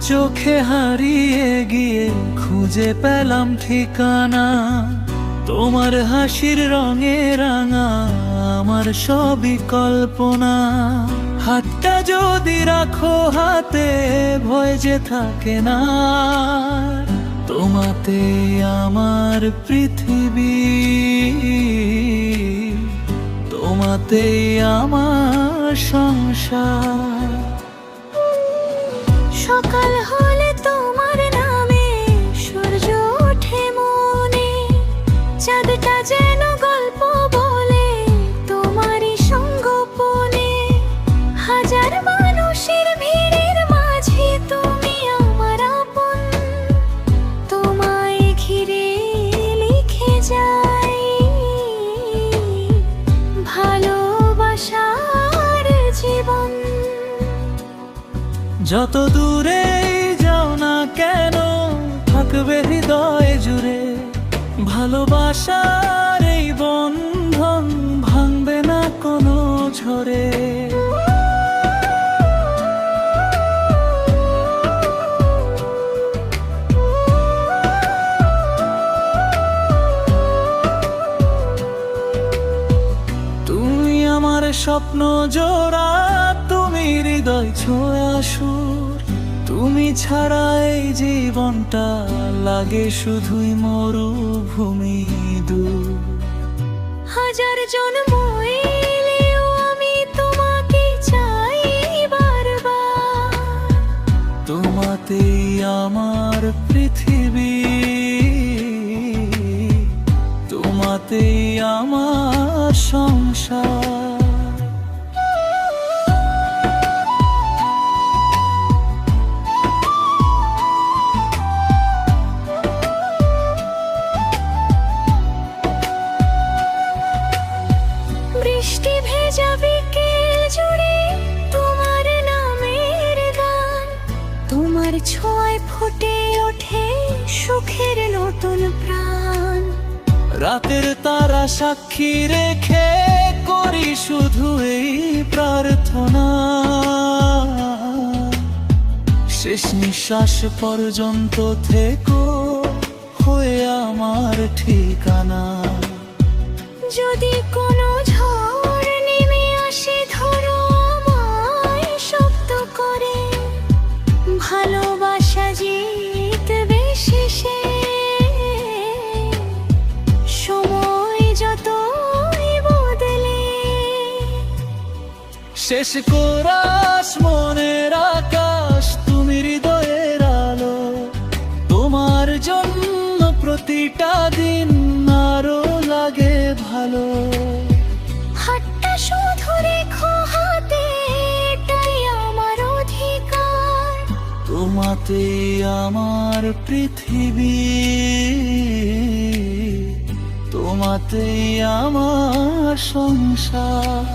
চোখে হারিয়ে গিয়ে খুঁজে পেলাম ঠিকানা। তোমার হাসির রঙে রাঙা আমার সবই কল্পনা। হাতটা যদি রাখো হাতে ভয় যে থাকে না। তোমাতে আমার পৃথিবী, তোমাতে আমার সংসার। সকাল হলে তোমার নামে সূর্য ওঠে মনে, চাঁদটা যেন গল্প বলে তোমারই সঙ্গোপনে। হাজার মানুষের ভিড়ের মাঝে তুমি আমার আপন, তোমায় ঘিরে লিখে যাই ভালোবাসার জীবন। যত দূরে যাও না কেন থাকবে হৃদয় জুড়ে। ভালোবাসার এই বন্ধন ভাঙবে না কোনো ঝড়ে। তুমি আমার স্বপ্ন জোড়া, তুমি হৃদয় ছোঁয়া সুর। তুমি ছাড়া এই জীবনটা লাগে শুধুই মরুভূমি দূর। হাজার জন্ম এলেও আমি তোমাকে চাই বারবার, তোমাতেই আমার পৃথিবী, তোমাতেই আমার সংসার। বৃষ্টি ভেজা বিকেল জুড়ে তোমার নামের গান। তোমার ছোঁয়ায় ফুটে ওঠে সুখের নতুন প্রাণ। রাতের তারা সাক্ষী রেখে করি শুধু এই প্রার্থনা। শেষ নিঃশ্বাস পর্যন্ত থেকো হয়ে আমার ঠিকানা। যদি কোনো ঝড় নেমে আসে ধরো আমায় শব্দ করে, ভালোবাসা জিতবে শেষে। সময় যতই বদলে শেষ কোরাস মনের আকাশ, তুমি হৃদয়ের আলো। তোমার জন্য প্রতিটা দিন আরো লাগে ভালো। হাতটা শুধু রেখো হাতে, এটাই আমার অধিকার। তোমাতেই আমার পৃথিবী, তোমাতেই আমার সংসার।